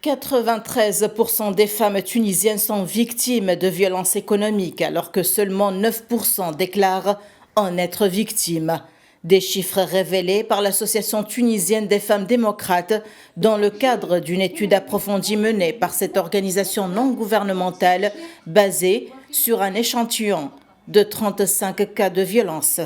93% des femmes tunisiennes sont victimes de violences économiques, alors que seulement 9% déclarent en être victimes. Des chiffres révélés par l'Association tunisienne des femmes démocrates dans le cadre d'une étude approfondie menée par cette organisation non gouvernementale basée sur un échantillon de 35 cas de violence.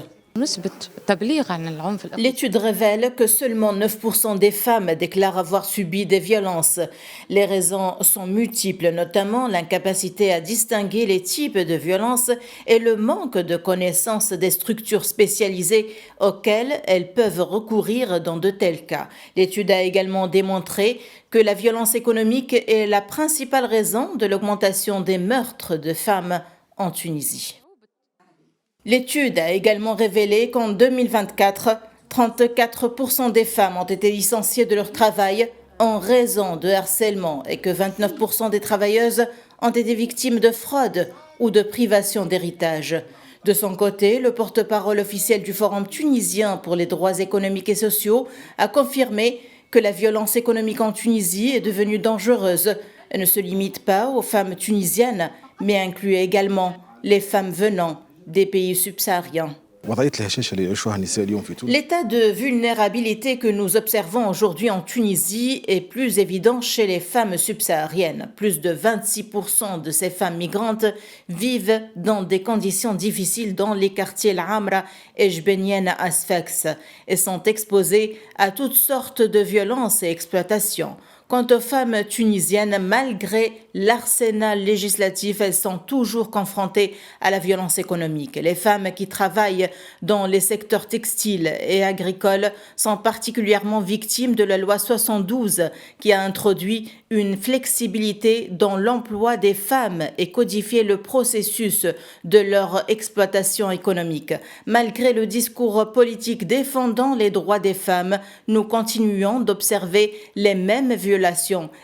L'étude révèle que seulement 9% des femmes déclarent avoir subi des violences. Les raisons sont multiples, notamment l'incapacité à distinguer les types de violences et le manque de connaissance des structures spécialisées auxquelles elles peuvent recourir dans de tels cas. L'étude a également démontré que la violence économique est la principale raison de l'augmentation des meurtres de femmes en Tunisie. L'étude a également révélé qu'en 2024, 34% des femmes ont été licenciées de leur travail en raison de harcèlement et que 29% des travailleuses ont été victimes de fraude ou de privation d'héritage. De son côté, le porte-parole officiel du Forum tunisien pour les droits économiques et sociaux a confirmé que la violence économique en Tunisie est devenue dangereuse. Elle ne se limite pas aux femmes tunisiennes, mais inclut également les femmes venant des pays subsahariens. L'état de vulnérabilité que nous observons aujourd'hui en Tunisie est plus évident chez les femmes subsahariennes. Plus de 26% de ces femmes migrantes vivent dans des conditions difficiles dans les quartiers L'Amra et Jbenienne à Sfax et sont exposées à toutes sortes de violences et exploitations. Quant aux femmes tunisiennes, malgré l'arsenal législatif, elles sont toujours confrontées à la violence économique. Les femmes qui travaillent dans les secteurs textiles et agricoles sont particulièrement victimes de la loi 72 qui a introduit une flexibilité dans l'emploi des femmes et codifié le processus de leur exploitation économique. Malgré le discours politique défendant les droits des femmes, nous continuons d'observer les mêmes violations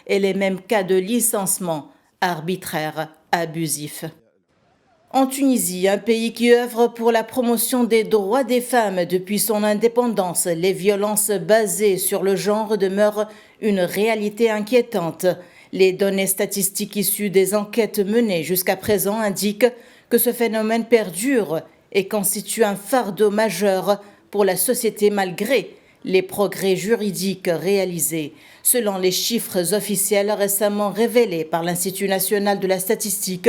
et les mêmes cas de licenciement arbitraire abusif. En Tunisie, un pays qui œuvre pour la promotion des droits des femmes depuis son indépendance, les violences basées sur le genre demeurent une réalité inquiétante. Les données statistiques issues des enquêtes menées jusqu'à présent indiquent que ce phénomène perdure et constitue un fardeau majeur pour la société malgré les progrès juridiques réalisés. Selon les chiffres officiels récemment révélés par l'Institut national de la statistique,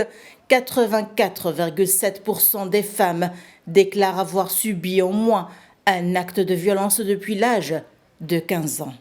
84,7% des femmes déclarent avoir subi au moins un acte de violence depuis l'âge de 15 ans.